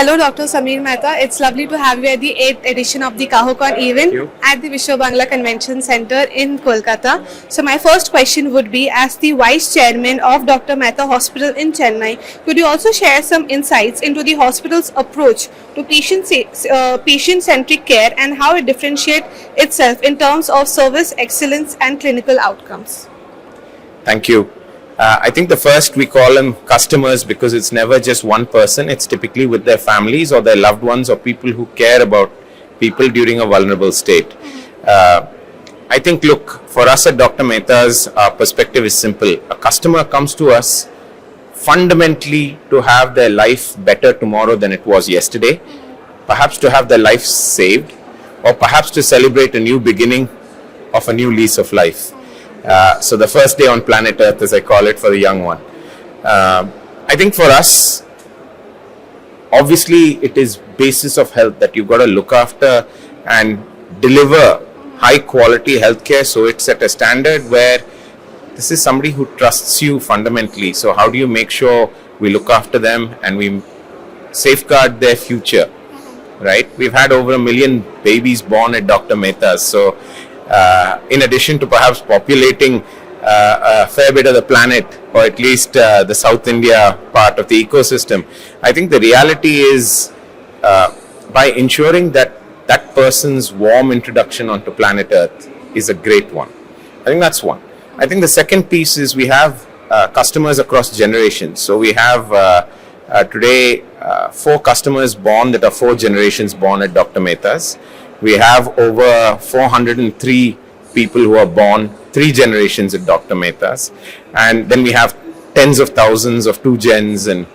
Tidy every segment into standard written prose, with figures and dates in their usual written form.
Hello, Dr. Sameer Mehta. It's lovely to have you at the 8th edition of the CAHOCON event at the Vishwa Bangla Convention Center in Kolkata. So my first question would be, as the Vice Chairman of Dr. Mehta Hospital in Chennai, could you also share some insights into the hospital's approach to patient-centric care and how it differentiates itself in terms of service excellence and clinical outcomes? Thank you. I think the first, we call them customers because it's never just one person. It's typically with their families or their loved ones or people who care about people during a vulnerable state. I think, look, for us at Dr. Mehta's, our perspective is simple. A customer comes to us fundamentally to have their life better tomorrow than it was yesterday, perhaps to have their life saved, or perhaps to celebrate a new beginning of a new lease of life. So the first day on planet Earth, as I call it, for the young one. I think for us, obviously it is basis of health that you've got to look after and deliver high quality healthcare, so it's at a standard where this is somebody who trusts you fundamentally. So how do you make sure we look after them and we safeguard their future, right? We've had over 1 million babies born at Dr. Mehta's. So in addition to perhaps populating a fair bit of the planet, or at least the South India part of the ecosystem, I think the reality is by ensuring that that person's warm introduction onto planet Earth is a great one. I think that's one. I think the second piece is we have customers across generations. So we have today 4 customers born that are 4 generations born at Dr. Mehta's. We have over 403 people who are born 3 generations at Dr. Mehta's. And then we have tens of thousands of 2 gens and ...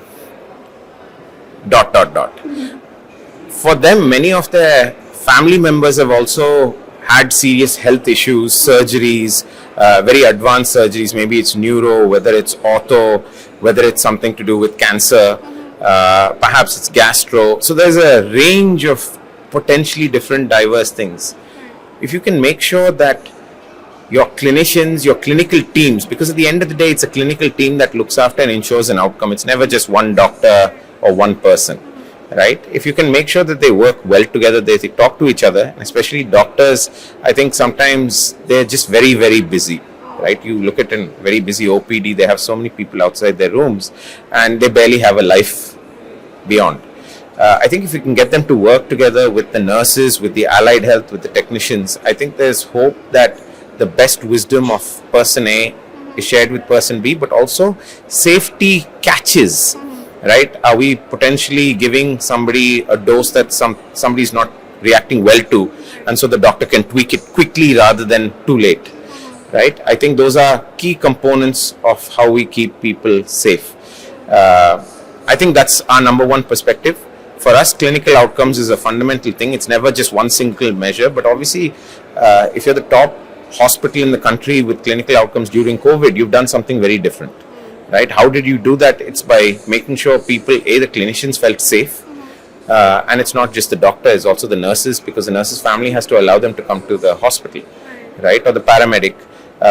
For them, many of their family members have also had serious health issues, surgeries, very advanced surgeries. Maybe it's neuro, whether it's ortho, whether it's something to do with cancer, perhaps it's gastro. So there's a range of potentially different diverse things. If you can make sure that your clinicians, your clinical teams, because at the end of the day it's a clinical team that looks after and ensures an outcome. It's never just one doctor or one person, right? If you can make sure that they work well together, they talk to each other, and especially doctors, I think sometimes they're just very, very busy, right? You look at a very busy OPD, they have so many people outside their rooms and they barely have a life beyond. I think if we can get them to work together with the nurses, with the allied health, with the technicians, I think there's hope that the best wisdom of person A is shared with person B, but also safety catches, right? Are we potentially giving somebody a dose that somebody's not reacting well to, and so the doctor can tweak it quickly rather than too late, right? I think those are key components of how we keep people safe. I think that's our number one perspective. For us, clinical outcomes is a fundamental thing. It's never just one single measure, but obviously, if you're the top hospital in the country with clinical outcomes during COVID, you've done something very different, right? How did you do that? It's by making sure people, the clinicians felt safe, and it's not just the doctor, it's also the nurses, because the nurse's family has to allow them to come to the hospital, right? Or the paramedic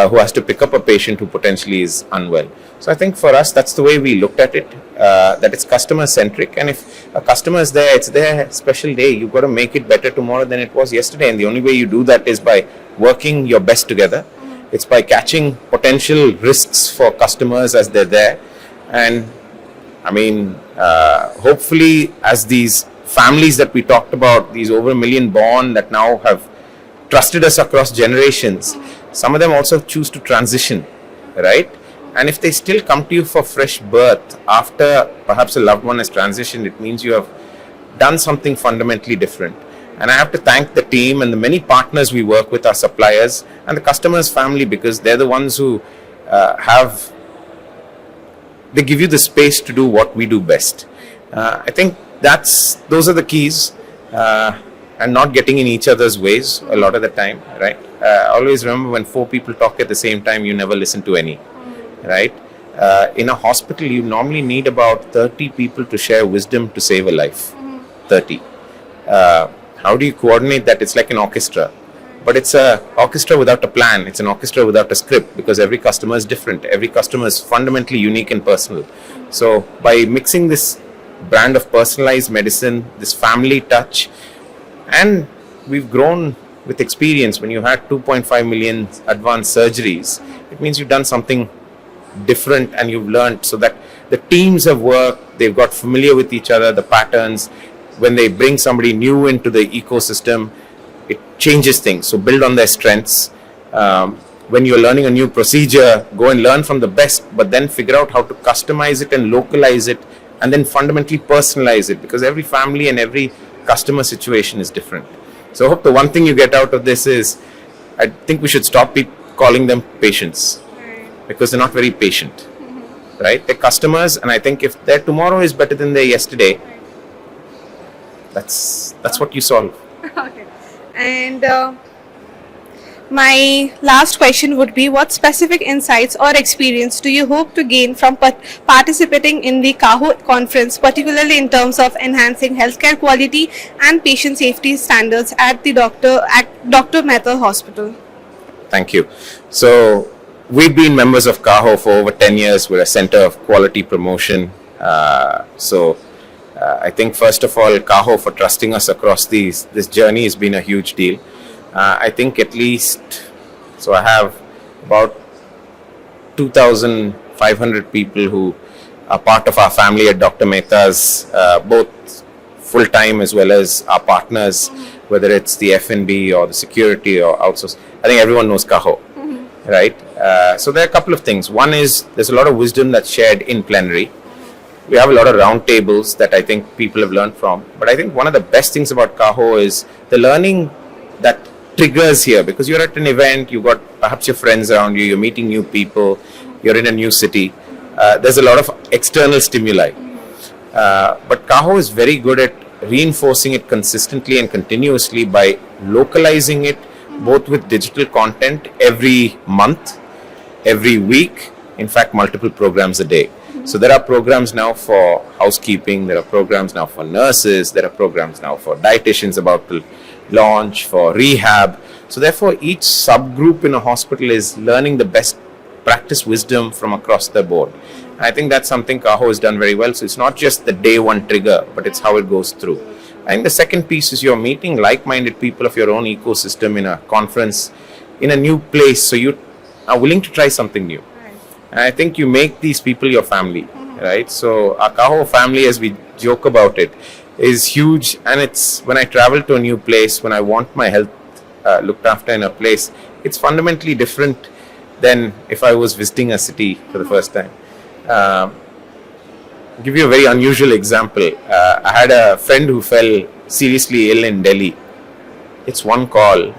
who has to pick up a patient who potentially is unwell. So I think for us, that's the way we looked at it, that it's customer centric, and if a customer is there, it's their special day. You've got to make it better tomorrow than it was yesterday, and the only way you do that is by working your best together. It's by catching potential risks for customers as they're there, and I mean, hopefully as these families that we talked about, these over 1 million born that now have trusted us across generations, some of them also choose to transition, right? And if they still come to you for fresh birth after perhaps a loved one has transitioned, it means you have done something fundamentally different. And I have to thank the team and the many partners we work with, our suppliers and the customers' family, because they're the ones who they give you the space to do what we do best. I think those are the keys, and not getting in each other's ways a lot of the time, right? Always remember, when 4 people talk at the same time, you never listen to any, right? In a hospital, you normally need about 30 people to share wisdom to save a life. 30. How do you coordinate that? It's like an orchestra, but it's an orchestra without a plan. It's an orchestra without a script, because every customer is different. Every customer is fundamentally unique and personal. So by mixing this brand of personalized medicine, this family touch, and we've grown with experience. When you had 2.5 million advanced surgeries, it means you've done something different and you've learned, so that the teams have worked, they've got familiar with each other, the patterns. When they bring somebody new into the ecosystem, it changes things. So build on their strengths. When you're learning a new procedure, go and learn from the best, but then figure out how to customize it and localize it, and then fundamentally personalize it, because every family and every customer situation is different. So I hope the one thing you get out of this is, I think we should stop calling them patients, because they're not very patient, right? They're customers, and I think if their tomorrow is better than their yesterday, that's what you solve. Okay. And my last question would be, what specific insights or experience do you hope to gain from participating in the CAHO conference, particularly in terms of enhancing healthcare quality and patient safety standards at the Dr. Mehta Hospital? Thank you. So we've been members of CAHO for over 10 years. We're a center of quality promotion. I think first of all, CAHO for trusting us across this journey has been a huge deal. I think at least, so I have about 2,500 people who are part of our family at Dr. Mehta's, both full-time as well as our partners, whether it's the F&B or the security or outsource. I think everyone knows CAHO, right? So there are a couple of things. One is, there's a lot of wisdom that's shared in plenary. We have a lot of round tables that I think people have learned from. But I think one of the best things about CAHO is the learning that triggers here, because you're at an event, you've got perhaps your friends around you, you're meeting new people, you're in a new city. There's a lot of external stimuli. But CAHO is very good at reinforcing it consistently and continuously by localizing it, both with digital content every month, every week, in fact, multiple programs a day. So there are programs now for housekeeping, there are programs now for nurses, there are programs now for dietitians about to launch, for rehab. So therefore, each subgroup in a hospital is learning the best practice wisdom from across the board. I think that's something CAHO has done very well. So it's not just the day one trigger, but it's how it goes through. And the second piece is you're meeting like-minded people of your own ecosystem in a conference, in a new place. So you are willing to try something new. And I think you make these people your family, right? So our CAHO family, as we joke about it, is huge. And it's when I travel to a new place, when I want my health looked after in a place, it's fundamentally different than if I was visiting a city for the first time. I'll give you a very unusual example. I had a friend who fell seriously ill in Delhi. It's one call,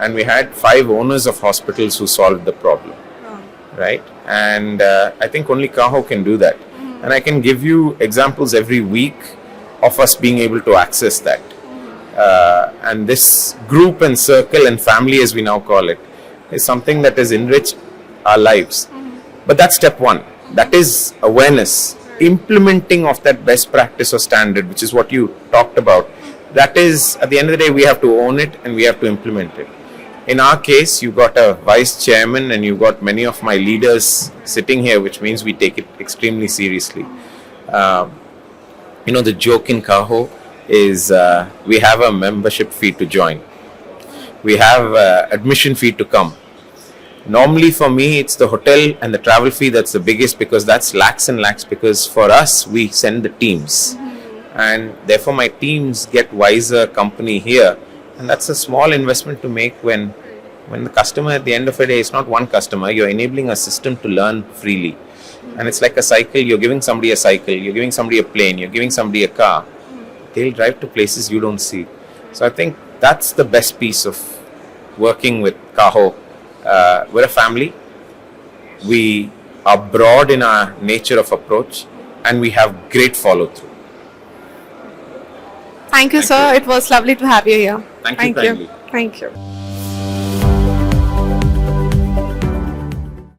and we had 5 owners of hospitals who solved the problem, right? And I think only CAHO can do that. And I can give you examples every week of us being able to access that. And this group and circle and family, as we now call it, is something that has enriched our lives. But that's step one. That is awareness. Implementing of that best practice or standard, which is what you talked about. That is, at the end of the day, we have to own it and we have to implement it. In our case, you got a vice chairman and you got many of my leaders sitting here, which means we take it extremely seriously. The joke in CAHO is we have a membership fee to join. We have admission fee to come. Normally for me, it's the hotel and the travel fee that's the biggest, because that's lakhs and lakhs, because for us, we send the teams. And therefore my teams get wiser company here. And that's a small investment to make when the customer at the end of the day, it's not one customer, you're enabling a system to learn freely. And it's like a cycle. You're giving somebody a cycle, you're giving somebody a plane, you're giving somebody a car. They'll drive to places you don't see. So I think that's the best piece of working with CAHO. We're a family. We are broad in our nature of approach, and we have great follow through. Thank you, sir. It was lovely to have you here. Thank you kindly. Thank you.